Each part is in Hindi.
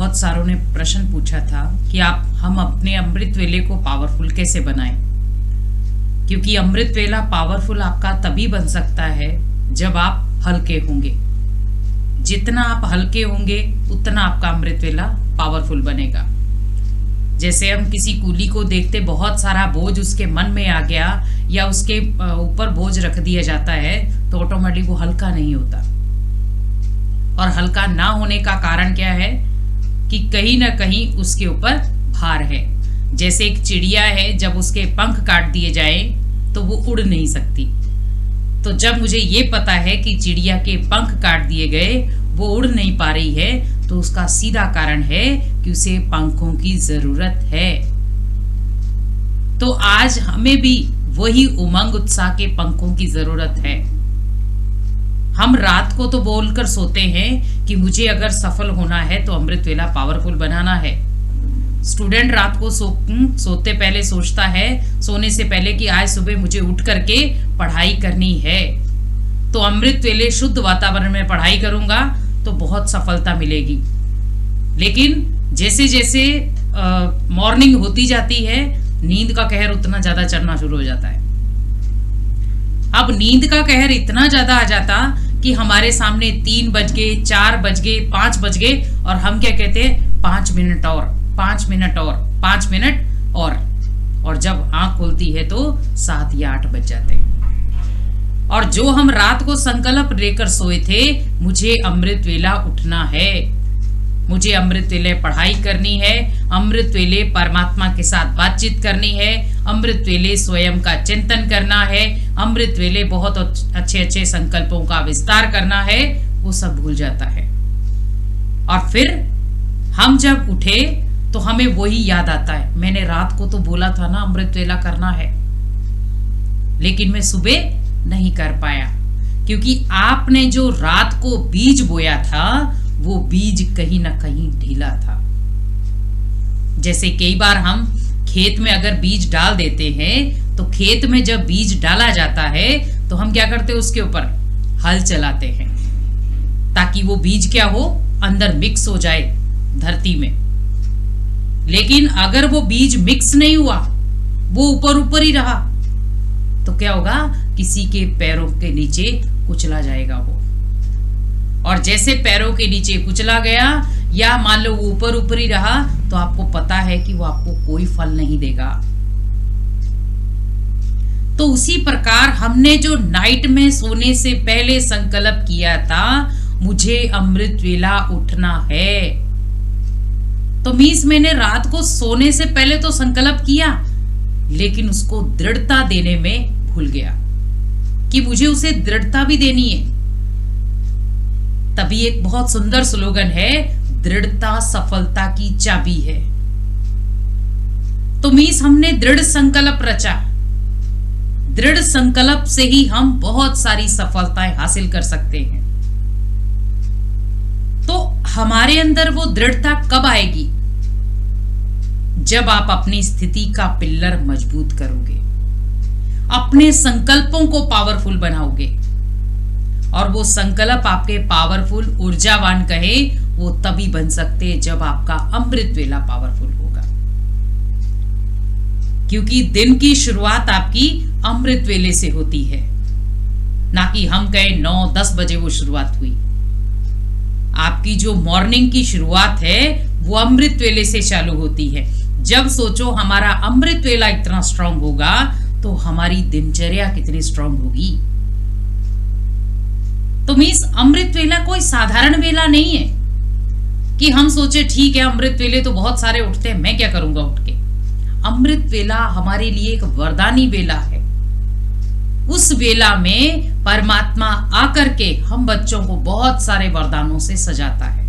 बहुत सारों ने प्रश्न पूछा था कि हम अपने अमृत वेले को पावरफुल कैसे बनाएं, क्योंकि अमृत वेला पावरफुल आपका तभी बन सकता है जब आप हल्के होंगे। जितना आप हल्के होंगे उतना आपका अमृत वेला पावरफुल बनेगा। जैसे हम किसी कूली को देखते, बहुत सारा बोझ उसके मन में आ गया या उसके ऊपर बोझ रख दिया जाता है तो ऑटोमेटिक वो हल्का नहीं होता। और हल्का ना होने का कारण क्या है कि कहीं ना कहीं उसके ऊपर भार है। जैसे एक चिड़िया है, जब उसके पंख काट दिए जाए तो वो उड़ नहीं सकती। तो जब मुझे ये पता है कि चिड़िया के पंख काट दिए गए, वो उड़ नहीं पा रही है, तो उसका सीधा कारण है कि उसे पंखों की जरूरत है। तो आज हमें भी वही उमंग उत्साह के पंखों की जरूरत है। हम रात को तो बोलकर सोते हैं कि मुझे अगर सफल होना है तो अमृत वेला पावरफुल बनाना है। स्टूडेंट रात को सोते पहले सोचता है, सोने से पहले, कि आज सुबह मुझे उठ करके पढ़ाई करनी है। तो अमृत वेले शुद्ध वातावरण में पढ़ाई करूंगा तो बहुत सफलता मिलेगी। लेकिन जैसे जैसे मॉर्निंग होती जाती है, नींद का कहर उतना ज्यादा चढ़ना शुरू हो जाता है। अब नींद का कहर इतना ज्यादा आ जाता कि हमारे सामने 3 बज गए, 4 बज गए, 5 बज गए, और हम क्या कहते हैं, 5 मिनट और, 5 मिनट और, 5 मिनट और जब आंख खुलती है तो 7 या 8 बज जाते हैं। और जो हम रात को संकल्प लेकर सोए थे, मुझे अमृत वेला उठना है, मुझे अमृत वेले पढ़ाई करनी है, अमृत वेले परमात्मा के साथ बातचीत करनी है, अमृत वेले स्वयं का चिंतन करना है, अमृत वेले बहुत अच्छे अच्छे संकल्पों का विस्तार करना है, वो सब भूल जाता है। और फिर हम जब उठे तो हमें वही याद आता है, मैंने रात को तो बोला था ना अमृत वेला करना है, लेकिन मैं सुबह नहीं कर पाया, क्योंकि आपने जो रात को बीज बोया था वो बीज कहीं ना कहीं ढीला था। जैसे कई बार हम खेत में अगर बीज डाल देते हैं तो खेत में जब बीज डाला जाता है तो हम क्या करते हैं, उसके ऊपर हल चलाते हैं ताकि वो बीज क्या हो, अंदर मिक्स हो जाए धरती में। लेकिन अगर वो बीज मिक्स नहीं हुआ, वो ऊपर ऊपर ही रहा, तो क्या होगा, किसी के पैरों के नीचे कुचला जाएगा वो। और जैसे पैरों के नीचे कुचला गया या मान लो वो ऊपर ऊपर ही रहा, तो आपको पता है कि वो आपको कोई फल नहीं देगा। तो उसी प्रकार हमने जो नाइट में सोने से पहले संकल्प किया था, मुझे अमृत वेला उठना है, तो मीन्स मैंने रात को सोने से पहले तो संकल्प किया, लेकिन उसको दृढ़ता देने में भूल गया कि मुझे उसे दृढ़ता भी देनी है। तभी एक बहुत सुंदर स्लोगन है, दृढ़ता सफलता की चाबी है। तो मीन्स हमने दृढ़ संकल्प रचा। दृढ़ संकल्प से ही हम बहुत सारी सफलताएं हासिल कर सकते हैं। तो हमारे अंदर वो दृढ़ता कब आएगी, जब आप अपनी स्थिति का पिल्लर मजबूत करोगे, अपने संकल्पों को पावरफुल बनाओगे। और वो संकल्प आपके पावरफुल, ऊर्जावान कहे, वो तभी बन सकते जब आपका अमृत वेला पावरफुल होगा। क्योंकि दिन की शुरुआत आपकी अमृत वेले से होती है, ना कि हम कहें 9-10 बजे वो शुरुआत हुई। आपकी जो मॉर्निंग की शुरुआत है वो अमृत वेले से चालू होती है। जब सोचो हमारा अमृत वेला इतना स्ट्रांग होगा तो हमारी दिनचर्या कितनी स्ट्रांग होगी। तो मीन्स अमृत वेला कोई साधारण वेला नहीं है कि हम सोचे ठीक है अमृत वेले तो बहुत सारे उठते हैं, मैं क्या करूंगा उठ के। अमृत वेला हमारे लिए एक वरदानी वेला है। उस वेला में परमात्मा आकर के हम बच्चों को बहुत सारे वरदानों से सजाता है।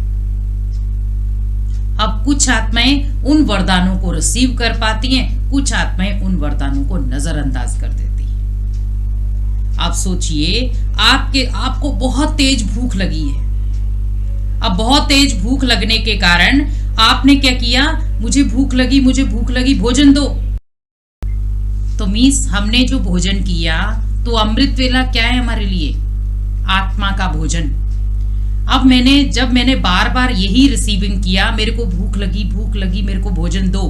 अब कुछ आत्माएं उन वरदानों को रिसीव कर पाती हैं, कुछ आत्माएं उन वरदानों को नजरअंदाज कर देती हैं। आप सोचिए, आपको बहुत तेज भूख लगी है। अब बहुत तेज भूख लगने के कारण आपने क्या किया, मुझे भूख लगी, भोजन दो। तो मीन्स हमने जो भोजन किया, तो अमृत वेला क्या है हमारे लिए, आत्मा का भोजन। जब मैंने बार बार यही रिसीविंग किया, मेरे को भूख लगी, मेरे को भोजन दो,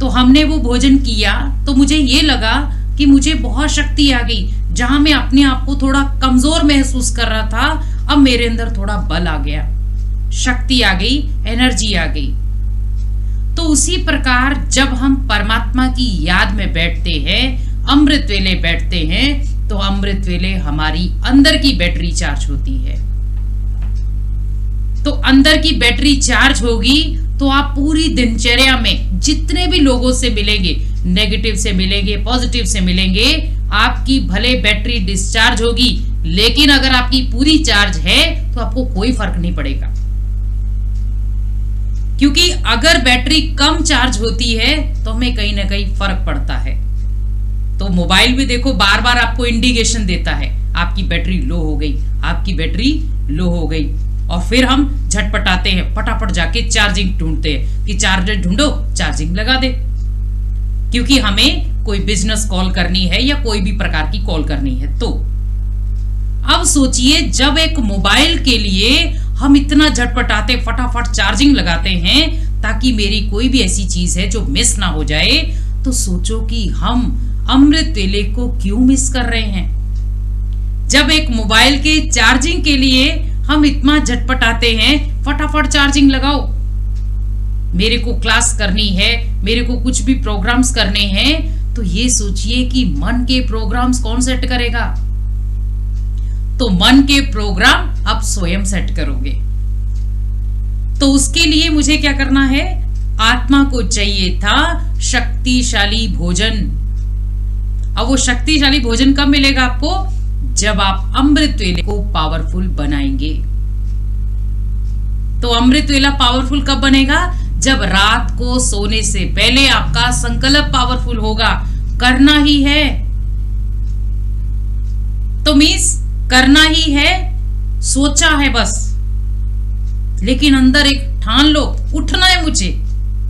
तो हमने वो भोजन किया, तो मुझे ये लगा कि मुझे बहुत शक्ति आ गई। जहां मैं अपने आप को थोड़ा कमजोर महसूस कर रहा था, अब मेरे अंदर थोड़ा बल आ गया, शक्ति आ गई, एनर्जी आ गई। तो उसी प्रकार जब हम परमात्मा की याद में बैठते हैं, अमृत वेले बैठते हैं, तो अमृत वेले हमारी अंदर की बैटरी चार्ज होती है। तो अंदर की बैटरी चार्ज होगी तो आप पूरी दिनचर्या में जितने भी लोगों से मिलेंगे, नेगेटिव से मिलेंगे, पॉजिटिव से मिलेंगे, आपकी भले बैटरी डिस्चार्ज होगी, लेकिन अगर आपकी पूरी चार्ज है तो आपको कोई फर्क नहीं पड़ेगा। क्योंकि अगर बैटरी कम चार्ज होती है तो हमें कहीं ना कहीं फर्क पड़ता है। तो मोबाइल भी देखो बार बार आपको इंडिकेशन देता है, आपकी बैटरी लो हो गई, आपकी बैटरी लो हो गई, और फिर हम झटपटाते हैं, फटाफट जाके चार्जिंग ढूंढते हैं कि चार्जर ढूंढो, चार्जिंग लगा दे, क्योंकि हमें कोई बिजनेस कॉल करनी है या कोई भी प्रकार की कॉल करनी है। तो अब सोचिए, जब एक मोबाइल के लिए हम इतना झटपटाते, फटाफट चार्जिंग लगाते हैं ताकि मेरी कोई भी ऐसी चीज है जो मिस ना हो जाए, तो सोचो कि हम अमृत वेले को क्यों मिस कर रहे हैं। जब एक मोबाइल के चार्जिंग के लिए हम इतना झटपटाते हैं, फटाफट चार्जिंग लगाओ, मेरे को क्लास करनी है, मेरे को कुछ भी प्रोग्राम्स करने हैं, तो ये सोचिए कि मन के प्रोग्राम्स कौन सेट करेगा। तो मन के प्रोग्राम आप स्वयं सेट करोगे। तो उसके लिए मुझे क्या करना है, आत्मा को चाहिए था शक्तिशाली भोजन। अब वो शक्तिशाली भोजन कब मिलेगा आपको, जब आप अमृत वेले को पावरफुल बनाएंगे। तो अमृत वेला पावरफुल कब बनेगा, जब रात को सोने से पहले आपका संकल्प पावरफुल होगा, करना ही है। तो मीन्स करना ही है, सोचा है बस, लेकिन अंदर एक ठान लो, उठना है, मुझे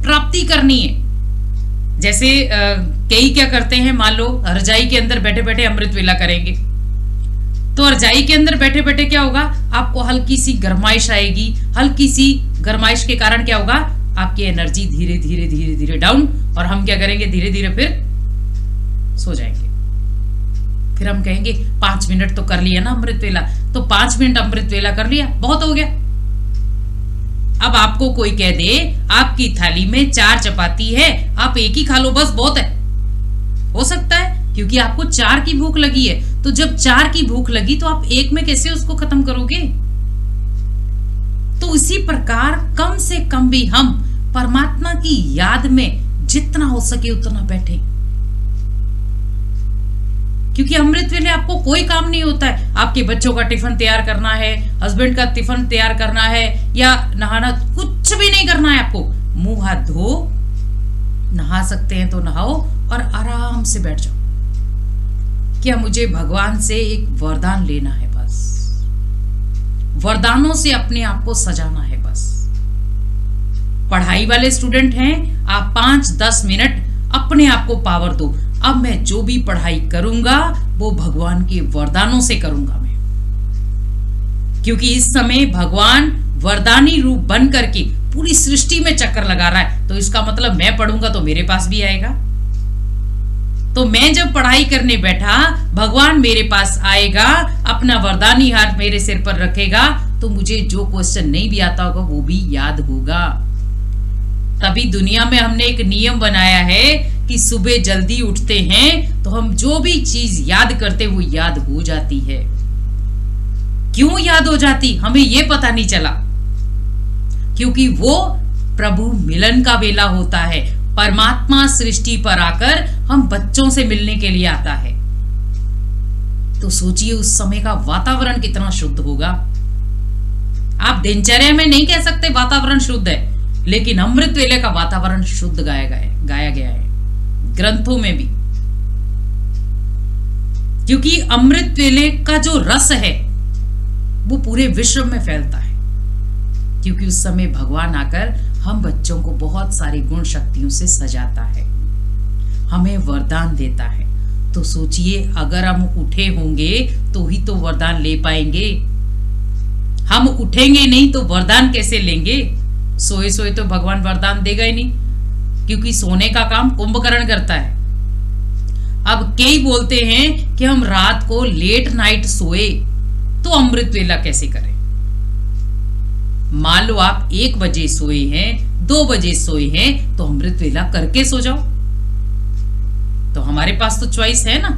प्राप्ति करनी है। जैसे कई क्या करते हैं, मान लो रजाई के अंदर बैठे बैठे अमृत वेला करेंगे, तो रजाई के अंदर बैठे बैठे क्या होगा, आपको हल्की सी गरमाइश आएगी। हल्की सी गरमाइश के कारण क्या होगा, आपकी एनर्जी धीरे धीरे धीरे धीरे डाउन, और हम क्या करेंगे, धीरे धीरे फिर सो जाएंगे। फिर हम कहेंगे 5 मिनट तो कर लिया ना अमृत वेला, तो 5 मिनट अमृत वेला कर लिया, बहुत हो गया। अब आपको कोई कह दे आपकी थाली में 4 चपाती है, आप एक ही खा लो, बस बहुत है, हो सकता है, क्योंकि आपको 4 की भूख लगी है। तो जब 4 की भूख लगी तो आप एक में कैसे उसको खत्म करोगे। तो इसी प्रकार कम से कम भी हम परमात्मा की याद में जितना हो सके उतना बैठे, क्योंकि अमृत वेले आपको कोई काम नहीं होता है। आपके बच्चों का टिफिन तैयार करना है, हस्बैंड का टिफिन तैयार करना है, या नहाना, कुछ भी नहीं करना है आपको। मुंह हाथ धो, नहा सकते हैं तो नहाओ और आराम से बैठ जाओ। क्या मुझे भगवान से एक वरदान लेना है, बस वरदानों से अपने आप को सजाना है बस। पढ़ाई वाले स्टूडेंट हैं, आप 5-10 मिनट अपने आप को पावर दो, अब मैं जो भी पढ़ाई करूंगा वो भगवान के वरदानों से करूंगा मैं, क्योंकि इस समय भगवान वरदानी रूप बन करके पूरी सृष्टि में चक्कर लगा रहा है। तो इसका मतलब मैं पढ़ूंगा तो मेरे पास भी आएगा। तो मैं जब पढ़ाई करने बैठा, भगवान मेरे पास आएगा, अपना वरदानी हाथ मेरे सिर पर रखेगा, तो मुझे जो क्वेश्चन नहीं भी आता होगा वो भी याद होगा। तभी दुनिया में हमने एक नियम बनाया है कि सुबह जल्दी उठते हैं तो हम जो भी चीज याद करते वो याद हो जाती है। क्यों याद हो जाती, हमें ये पता नहीं चला, क्योंकि वो प्रभु मिलन का वेला होता है। परमात्मा सृष्टि पर आकर हम बच्चों से मिलने के लिए आता है। तो सोचिए उस समय का वातावरण कितना शुद्ध होगा। आप दिनचर्या में नहीं कह सकते वातावरण शुद्ध है, लेकिन अमृत वेले का वातावरण शुद्ध गाया गया है ग्रंथों में भी, क्योंकि अमृत वेले का जो रस है वो पूरे विश्व में फैलता है, क्योंकि उस समय भगवान आकर हम बच्चों को बहुत सारी गुण शक्तियों से सजाता है, हमें वरदान देता है। तो सोचिए अगर हम उठे होंगे तो ही तो वरदान ले पाएंगे। हम उठेंगे नहीं तो वरदान कैसे लेंगे? सोए सोए तो भगवान वरदान देगा ही नहीं, क्योंकि सोने का काम कुंभकर्ण करता है। अब कई बोलते हैं कि हम रात को लेट नाइट सोए तो अमृत वेला कैसे करें? मान लो आप 1 बजे सोए हैं, 2 बजे सोए हैं, तो अमृत वेला करके सो जाओ। तो हमारे पास तो चॉइस है ना।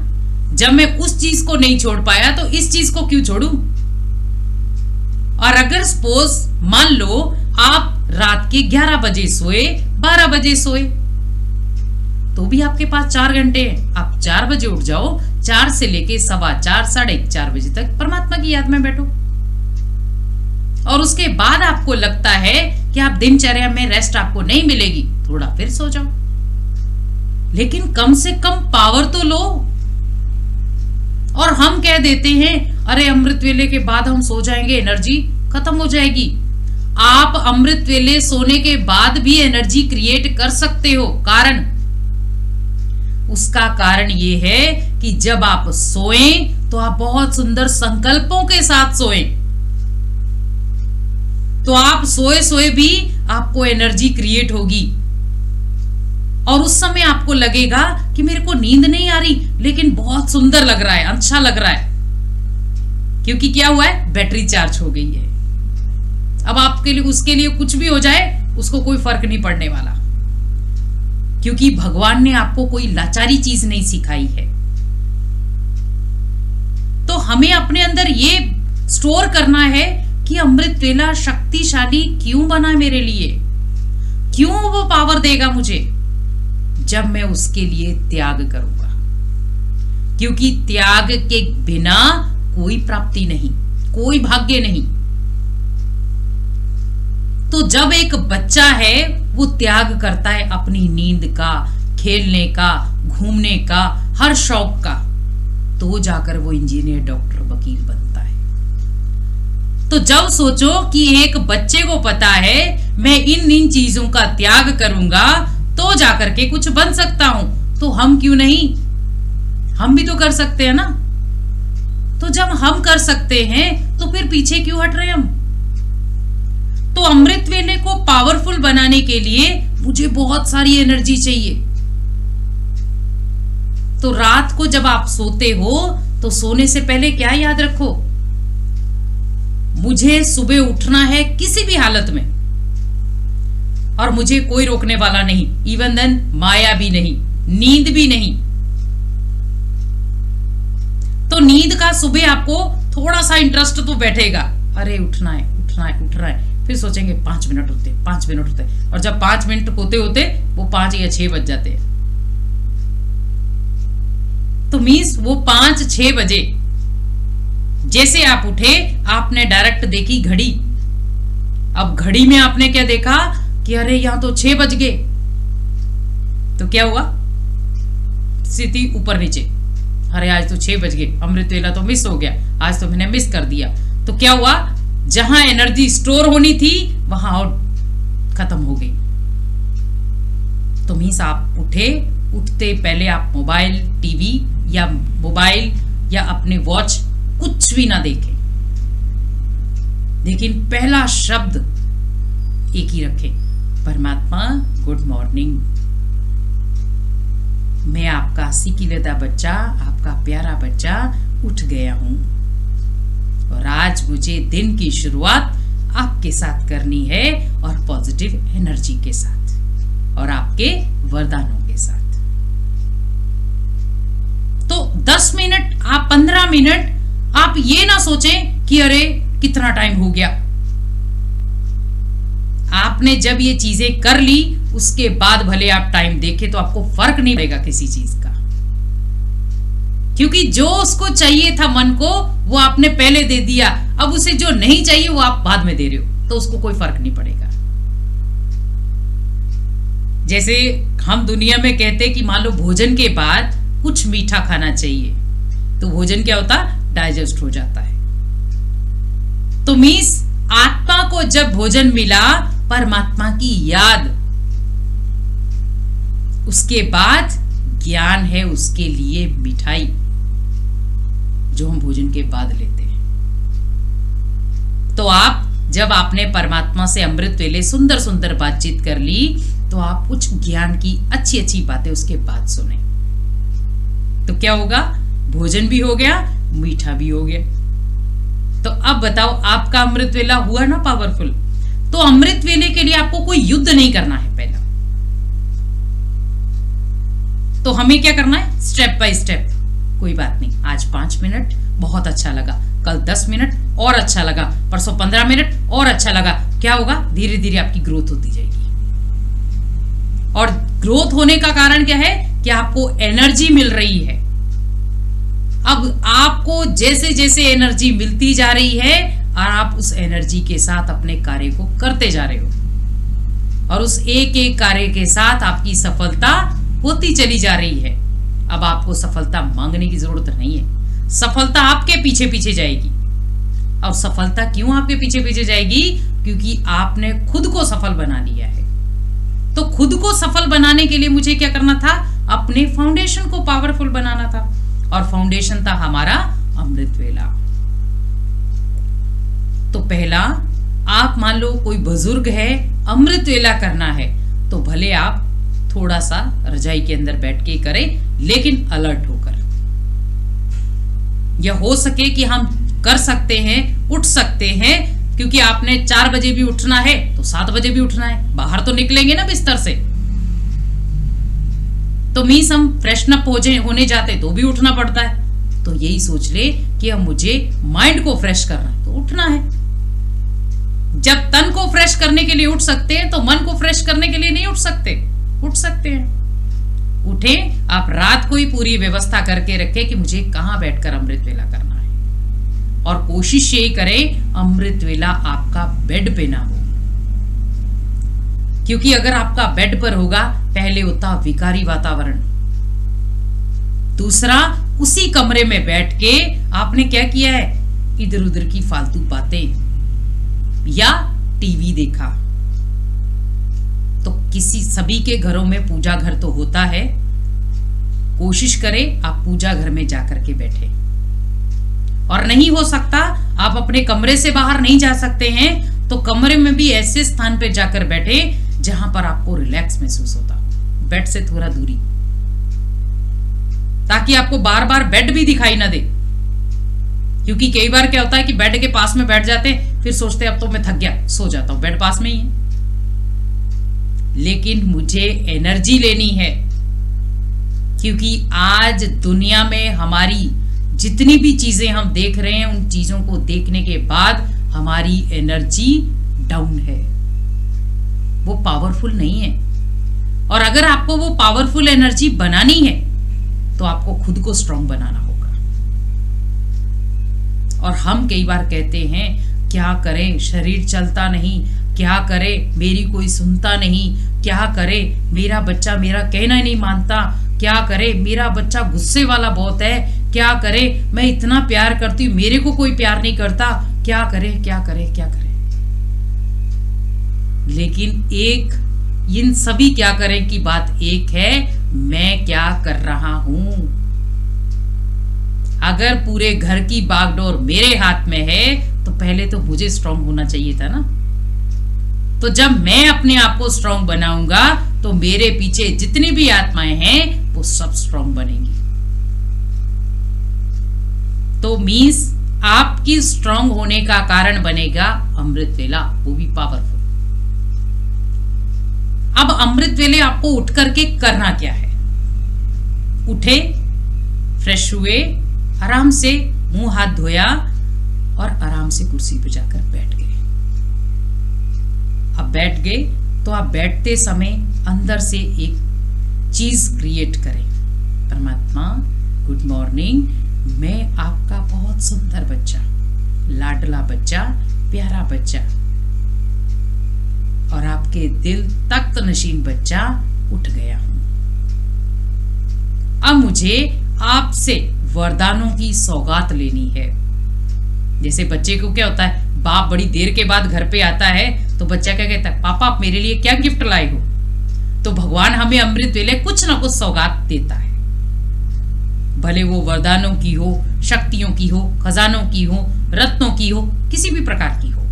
जब मैं उस चीज को नहीं छोड़ पाया तो इस चीज को क्यों छोड़ूं? और अगर सपोज मान लो आप रात के 11 बजे सोए, 12 बजे सोए, तो भी आपके पास 4 घंटे हैं। आप 4 बजे उठ जाओ, 4 से लेके 4:15, 4:30 बजे तक परमात्मा की याद में बैठो। और उसके बाद आपको लगता है कि आप दिनचर्या में रेस्ट आपको नहीं मिलेगी, थोड़ा फिर सो जाओ, लेकिन कम से कम पावर तो लो। और हम कह देते हैं अरे अमृत वेले के बाद हम सो जाएंगे, एनर्जी खत्म हो जाएगी। आप अमृत वेले सोने के बाद भी एनर्जी क्रिएट कर सकते हो। कारण, उसका कारण यह है कि जब आप सोएं तो आप बहुत सुंदर संकल्पों के साथ सोएं। तो आप सोए सोए भी आपको एनर्जी क्रिएट होगी, और उस समय आपको लगेगा कि मेरे को नींद नहीं आ रही, लेकिन बहुत सुंदर लग रहा है, अच्छा लग रहा है, क्योंकि क्या हुआ है, बैटरी चार्ज हो गई है। अब आपके लिए उसके लिए कुछ भी हो जाए उसको कोई फर्क नहीं पड़ने वाला, क्योंकि भगवान ने आपको कोई लाचारी चीज नहीं सिखाई है। तो हमें अपने अंदर ये स्टोर करना है कि अमृत वेला शक्तिशाली क्यों बना मेरे लिए, क्यों वो पावर देगा मुझे, जब मैं उसके लिए त्याग करूंगा। क्योंकि त्याग के बिना कोई प्राप्ति नहीं, कोई भाग्य नहीं। तो जब एक बच्चा है वो त्याग करता है अपनी नींद का, खेलने का, घूमने का, हर शौक का, तो जाकर वो इंजीनियर, डॉक्टर, वकील बनता है। तो जब सोचो कि एक बच्चे को पता है मैं इन चीजों का त्याग करूंगा तो जाकर के कुछ बन सकता हूं, तो हम क्यों नहीं, हम भी तो कर सकते हैं ना। तो जब हम कर सकते हैं तो फिर पीछे क्यों हट रहे हम? तो अमृत वेले को पावरफुल बनाने के लिए मुझे बहुत सारी एनर्जी चाहिए। तो रात को जब आप सोते हो तो सोने से पहले क्या याद रखो, मुझे सुबह उठना है किसी भी हालत में, और मुझे कोई रोकने वाला नहीं, इवन देन माया भी नहीं, नींद भी नहीं। तो नींद का सुबह आपको थोड़ा सा इंटरेस्ट तो बैठेगा, अरे उठना है, उठना है, उठ रहा है, फिर सोचेंगे 5 मिनट होते, 5 मिनट होते, और जब 5 मिनट होते होते वो 5 या 6 बज जाते हैं। तो मीन्स वो 5-6 बजे जैसे आप उठे, आपने डायरेक्ट देखी घड़ी। अब घड़ी में आपने क्या देखा कि अरे यहां तो 6 बज गए, तो क्या हुआ, स्थिति ऊपर नीचे, अरे आज तो 6 बज गए, अमृत वेला तो मिस हो गया, आज तो मैंने मिस कर दिया। तो क्या हुआ, जहां एनर्जी स्टोर होनी थी वहां और खत्म हो गई। तो मीन्स आप उठे, उठते पहले आप मोबाइल, टीवी या मोबाइल या अपने वॉच कुछ भी ना देखें, लेकिन पहला शब्द एक ही रखें, परमात्मा गुड मॉर्निंग। मैं आपका सिकिलता बच्चा, आपका प्यारा बच्चा उठ गया हूं, और आज मुझे दिन की शुरुआत आपके साथ करनी है, और पॉजिटिव एनर्जी के साथ, और आपके वरदानों के साथ। तो 10 मिनट, आप 15 मिनट, आप ये ना सोचें कि अरे कितना टाइम हो गया। आपने जब ये चीजें कर ली, उसके बाद भले आप टाइम देखें तो आपको फर्क नहीं पड़ेगा किसी चीज का, क्योंकि जो उसको चाहिए था मन को वो आपने पहले दे दिया। अब उसे जो नहीं चाहिए वो आप बाद में दे रहे हो, तो उसको कोई फर्क नहीं पड़ेगा। जैसे हम दुनिया में कहते हैं कि मान लो भोजन के बाद कुछ मीठा खाना चाहिए, तो भोजन क्या होता, डाइजेस्ट हो जाता है। तो मीन्स आत्मा को जब भोजन मिला, परमात्मा की याद, उसके बाद ज्ञान है उसके लिए मिठाई, जो हम भोजन के बाद लेते हैं। तो आप जब आपने परमात्मा से अमृत वेले सुंदर सुंदर बातचीत कर ली, तो आप उच्च ज्ञान की अच्छी अच्छी बातें उसके बाद सुने, तो क्या होगा? भोजन भी हो गया, मीठा भी हो गया। तो अब बताओ, आपका अमृत वेला हुआ ना पावरफुल। तो अमृत वेले के लिए आपको कोई युद्ध नहीं करना है। पहला तो हमें क्या करना है? Step by step. कोई बात नहीं, आज 5 मिनट बहुत अच्छा लगा, कल 10 मिनट और अच्छा लगा, परसों 15 मिनट और अच्छा लगा। क्या होगा? धीरे धीरे आपकी ग्रोथ होती जाएगी। और ग्रोथ होने का कारण क्या है? कि आपको एनर्जी मिल रही है। अब आपको जैसे जैसे एनर्जी मिलती जा रही है, और आप उस एनर्जी के साथ अपने कार्य को करते जा रहे हो, और उस एक एक कार्य के साथ आपकी सफलता होती चली जा रही है। अब आपको सफलता मांगने की जरूरत नहीं है, सफलता आपके पीछे पीछे जाएगी। और सफलता क्यों आपके पीछे पीछे जाएगी? क्योंकि आपने खुद को सफल बना लिया है। तो खुद को सफल बनाने के लिए मुझे क्या करना था? अपने फाउंडेशन को पावरफुल बनाना था, और फाउंडेशन था हमारा अमृत वेला। तो पहला, आप मान लो कोई बुजुर्ग है, अमृत वेला करना है, तो भले आप थोड़ा सा रजाई के अंदर बैठ के करें, लेकिन अलर्ट होकर। यह हो सके कि हम कर सकते हैं, उठ सकते हैं, क्योंकि आपने 4 बजे भी उठना है तो 7 बजे भी उठना है। बाहर तो निकलेंगे ना बिस्तर से, तो मीन्स हम फ्रेशन अप होने जाते तो भी उठना पड़ता है। तो यही सोच ले कि अब मुझे माइंड को फ्रेश करना है तो उठना है। जब तन को फ्रेश करने के लिए उठ सकते हैं, तो मन को फ्रेश करने के लिए नहीं उठ सकते? उठ सकते हैं। उठे, आप रात को ही पूरी व्यवस्था करके रखें कि मुझे कहां बैठकर अमृत वेला करना है, और कोशिश यही करें अमृत वेला आपका बेड पे ना हो। क्योंकि अगर आपका बेड पर होगा, पहले होता विकारी वातावरण, दूसरा उसी कमरे में बैठ के आपने क्या किया है? इधर उधर की फालतू बातें या टीवी देखा। तो सभी के घरों में पूजा घर तो होता है, कोशिश करें आप पूजा घर में जाकर के बैठे। और नहीं हो सकता, आप अपने कमरे से बाहर नहीं जा सकते हैं, तो कमरे में भी ऐसे स्थान पे जाकर बैठे जहां पर आपको रिलैक्स महसूस होता, बेड से थोड़ा दूरी, ताकि आपको बार बार बेड भी दिखाई ना दे। क्योंकि कई बार क्या होता है कि बेड के पास में बैठ जाते, फिर सोचते अब तो मैं थक गया, सो जाता हूं, बेड पास में ही है। लेकिन मुझे एनर्जी लेनी है, क्योंकि आज दुनिया में हमारी जितनी भी चीजें हम देख रहे हैं, उन चीजों को देखने के बाद हमारी एनर्जी डाउन है, वो पावरफुल नहीं है। और अगर आपको वो पावरफुल एनर्जी बनानी है, तो आपको खुद को स्ट्रांग बनाना होगा। और हम कई बार कहते हैं, क्या करें, शरीर चलता नहीं, क्या करें, मेरी कोई सुनता नहीं, क्या करें, मेरा बच्चा मेरा कहना ही नहीं मानता, क्या करे, मेरा बच्चा गुस्से वाला बहुत है, क्या करे, मैं इतना प्यार करती हूँ, मेरे को कोई प्यार नहीं करता, क्या करे, क्या करे, क्या करे। लेकिन एक, इन सभी क्या करें की बात एक है, मैं क्या कर रहा हूं। अगर पूरे घर की बागडोर मेरे हाथ में है, तो पहले तो मुझे स्ट्रांग होना चाहिए था ना। तो जब मैं अपने आप को स्ट्रांग बनाऊंगा, तो मेरे पीछे जितनी भी आत्माएं हैं वो सब स्ट्रांग बनेंगी। तो मीन्स आपकी स्ट्रांग होने का कारण बनेगा अमृत वेला, वो भी पावरफुल। अब अमृत वेले आपको उठ करके करना क्या है? उठे, फ्रेश हुए, आराम से मुंह हाथ धोया और आराम से कुर्सी पर जाकर बैठ गए। अब बैठ गए तो आप बैठते समय अंदर से एक चीज क्रिएट करें, परमात्मा गुड मॉर्निंग, मैं आपका बहुत सुंदर बच्चा, लाडला बच्चा, प्यारा बच्चा और आपके दिल तख्त नशीन बच्चा उठ गया हूं। अब मुझे आपसे वरदानों की सौगात लेनी है। जैसे बच्चे को क्या होता है, बाप बड़ी देर के बाद घर पे आता है तो बच्चा क्या कहता है, पापा आप मेरे लिए क्या गिफ्ट लाए हो? तो भगवान हमें अमृत वेले कुछ ना कुछ सौगात देता है, भले वो वरदानों की हो, शक्तियों की हो, खजानों की हो, रत्नों की हो, किसी भी प्रकार की हो।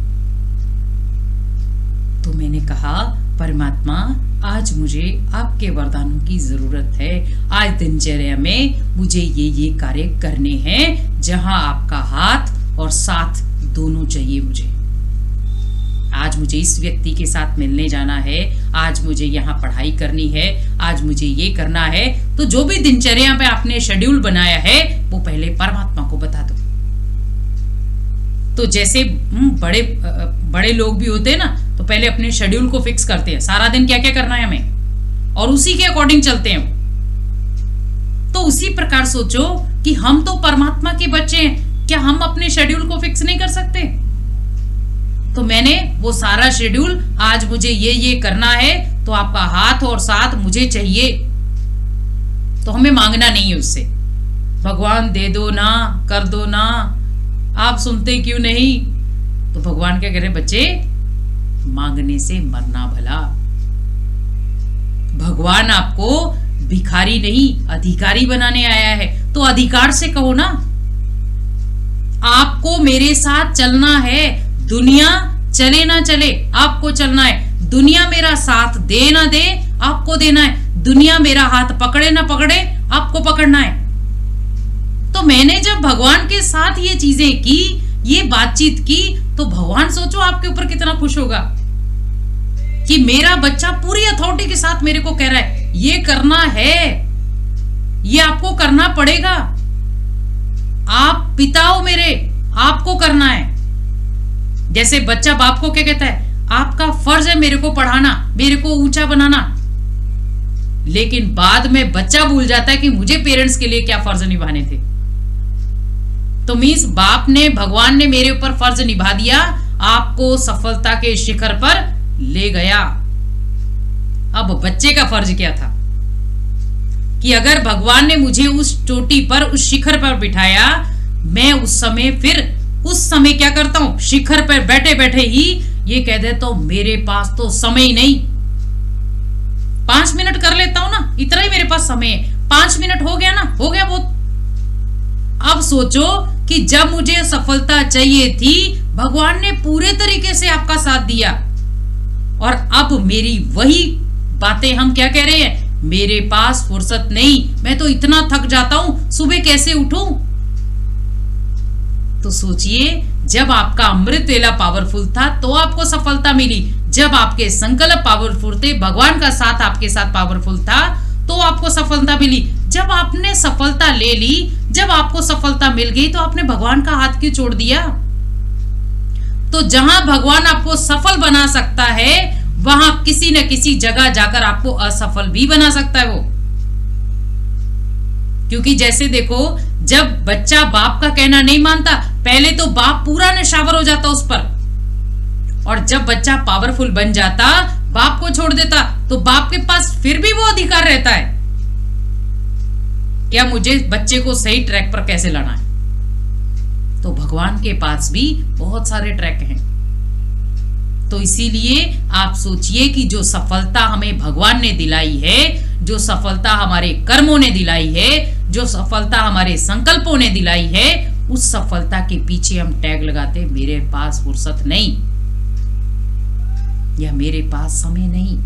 तो मैंने कहा, परमात्मा, आज मुझे आपके वरदानों की जरूरत है। आज दिनचर्या में मुझे ये कार्य करने हैं जहां आपका हाथ और साथ दोनों चाहिए मुझे। आज मुझे इस व्यक्ति के साथ मिलने जाना है, आज मुझे यहाँ पढ़ाई करनी है, आज मुझे ये करना है। तो जो भी दिनचर्या में आपने शेड्यूल बनाया है वो पहले परमात्मा को बता दो। तो जैसे बड़े लोग भी होते हैं ना, तो पहले अपने शेड्यूल को फिक्स करते हैं, सारा दिन क्या क्या करना है हमें, और उसी के अकॉर्डिंग चलते हैं। तो उसी प्रकार सोचो कि हम तो परमात्मा के बच्चे हैं, क्या हम अपने शेड्यूल को फिक्स नहीं कर सकते? तो मैंने वो सारा शेड्यूल, आज मुझे ये करना है, तो आपका हाथ और साथ मुझे चाहिए। तो हमें मांगना नहीं है उससे, भगवान दे दो ना, कर दो ना, आप सुनते क्यों नहीं? तो भगवान क्या कह रहे, बच्चे मांगने से मरना भला। भगवान आपको भिखारी नहीं अधिकारी बनाने आया है, तो अधिकार से कहो ना, आपको मेरे साथ चलना है। दुनिया चले ना चले, आपको चलना है। दुनिया मेरा साथ दे ना दे, आपको देना है। दुनिया मेरा हाथ पकड़े ना पकड़े, आपको पकड़ना है। तो मैंने जब भगवान के साथ ये चीजें की, ये बातचीत की, तो भगवान सोचो आपके ऊपर कितना खुश होगा कि मेरा बच्चा पूरी अथॉरिटी के साथ मेरे को कह रहा है ये करना है, ये आपको करना पड़ेगा। आप पिता हो मेरे, आपको करना है। जैसे बच्चा बाप को क्या कहता है, आपका फर्ज है मेरे को पढ़ाना, मेरे को ऊंचा बनाना। लेकिन बाद में बच्चा भूल जाता है कि मुझे पेरेंट्स के लिए क्या फर्ज निभाने थे। तो मीन्स बाप ने, भगवान ने मेरे ऊपर फर्ज निभा दिया, आपको सफलता के शिखर पर ले गया। अब बच्चे का फर्ज क्या था कि अगर भगवान ने मुझे उस चोटी पर, उस शिखर पर बिठाया, मैं उस समय क्या करता हूं, शिखर पर बैठे बैठे ही ये कह देता हूं मेरे पास तो समय नहीं, 5 मिनट कर लेता हूं ना, इतना ही मेरे पास समय है, 5 मिनट हो गया ना, हो गया बहुत। अब सोचो कि जब मुझे सफलता चाहिए थी, भगवान ने पूरे तरीके से आपका साथ दिया, और अब मेरी वही बातें हम क्या कह रहे हैं, मेरे पास फुर्सत नहीं, मैं तो इतना थक जाता हूं, सुबह कैसे उठूं? तो सोचिए, जब आपका अमृत वेला पावरफुल था तो आपको सफलता मिली, जब आपके संकल्प पावरफुल थे, भगवान का साथ आपके साथ पावरफुल था, तो आपको सफलता मिली। जब आपने सफलता ले ली, जब आपको सफलता मिल गई, तो आपने भगवान का हाथ क्यों छोड़ दिया? तो जहां भगवान आपको सफल बना सकता है, वहां किसी न किसी जगह जाकर आपको असफल भी बना सकता है वो। क्योंकि जैसे देखो, जब बच्चा बाप का कहना नहीं मानता, पहले तो बाप पूरा नशावर हो जाता उस पर, और जब बच्चा पावरफुल बन जाता, बाप को छोड़ देता, तो बाप के पास फिर भी वो अधिकार रहता है क्या मुझे बच्चे को सही ट्रैक पर कैसे लाना है। तो भगवान के पास भी बहुत सारे ट्रैक हैं। तो इसीलिए आप सोचिए कि जो सफलता हमें भगवान ने दिलाई है, जो सफलता हमारे कर्मों ने दिलाई है, जो सफलता हमारे संकल्पों ने दिलाई है, उस सफलता के पीछे हम टैग लगाते मेरे पास फुर्सत नहीं, या मेरे पास समय नहीं।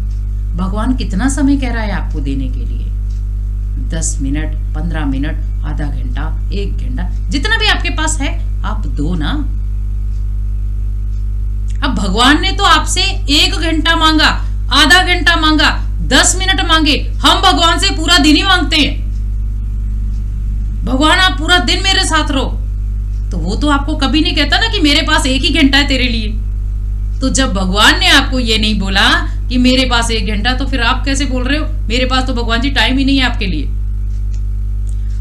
भगवान कितना समय कह रहा है आपको देने के लिए? 10 मिनट, 15 मिनट, आधा घंटा, 1 घंटा, जितना भी आपके पास है आप दो ना। अब भगवान ने तो आपसे 1 घंटा मांगा, आधा घंटा मांगा, 10 मिनट मांगे, हम भगवान से पूरा दिन ही मांगते हैं। भगवान आप पूरा दिन मेरे साथ रहो, तो वो तो आपको कभी नहीं कहता ना कि मेरे पास 1 ही घंटा है तेरे लिए। तो जब भगवान ने आपको ये नहीं बोला कि मेरे पास 1 घंटा, तो फिर आप कैसे बोल रहे हो मेरे पास तो भगवान जी टाइम ही नहीं है आपके लिए।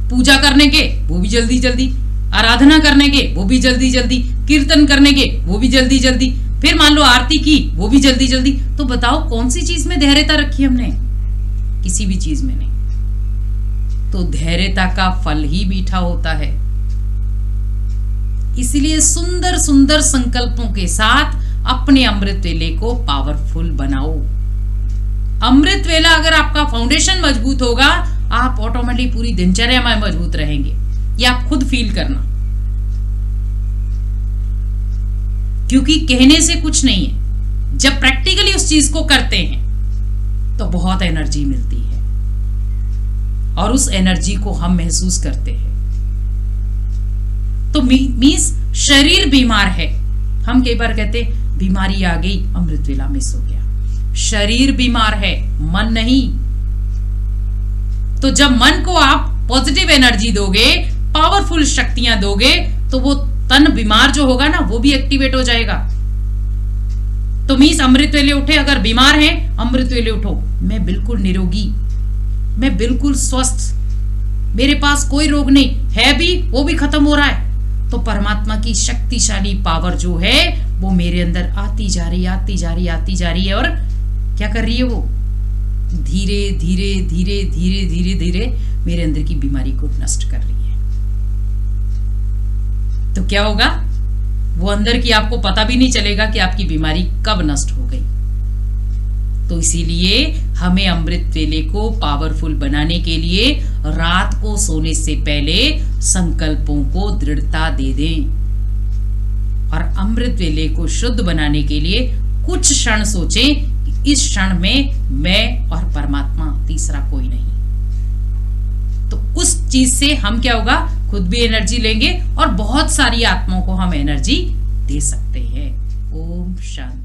पूजा करने के वो भी जल्दी जल्दी, आराधना करने के वो भी जल्दी जल्दी, कीर्तन करने के वो भी जल्दी जल्दी, फिर मान लो आरती की वो भी जल्दी जल्दी। तो बताओ कौन सी चीज में धैर्यता रखी हमने? किसी भी चीज में नहीं। तो धैर्यता का फल ही मीठा होता है। इसलिए सुंदर सुंदर संकल्पों के साथ अपने अमृत वेले को पावरफुल बनाओ। अमृत वेला अगर आपका फाउंडेशन मजबूत होगा, आप ऑटोमेटिक पूरी दिनचर्या में मजबूत रहेंगे, ये आप खुद फील करना। क्योंकि कहने से कुछ नहीं है, जब प्रैक्टिकली उस चीज को करते हैं तो बहुत एनर्जी मिलती है और उस एनर्जी को हम महसूस करते हैं। तो मीन्स शरीर बीमार है, हम कई बार कहते बीमारी आ गई, अमृत वेला मिस हो गया। शरीर बीमार है, मन नहीं। तो जब मन को आप पॉजिटिव एनर्जी दोगे, पावरफुल शक्तियां दोगे, तो वो तन बीमार जो होगा ना वो भी एक्टिवेट हो जाएगा। तो मीन्स अमृत वेले उठे, अगर बीमार है अमृत वेले उठो, मैं बिल्कुल निरोगी, मैं बिल्कुल स्वस्थ, मेरे पास कोई रोग नहीं है, भी वो भी खत्म हो रहा है। तो परमात्मा की शक्तिशाली पावर जो है वो मेरे अंदर आती जा रही, आती जा रही, आती जा रही है। और क्या कर रही है वो? धीरे धीरे धीरे धीरे धीरे धीरे मेरे अंदर की बीमारी को नष्ट कर रही है। तो क्या होगा? वो अंदर की आपको पता भी नहीं चलेगा कि आपकी बीमारी कब नष्ट हो गई। तो इसीलिए हमें अमृत वेले को पावरफुल बनाने के लिए रात को सोने से पहले संकल्पों को दृढ़ता दे दें और अमृत वेले को शुद्ध बनाने के लिए कुछ क्षण सोचें कि इस क्षण में मैं और परमात्मा, तीसरा कोई नहीं। तो उस चीज से हम क्या होगा? खुद भी एनर्जी लेंगे और बहुत सारी आत्माओं को हम एनर्जी दे सकते हैं। ओम शांति।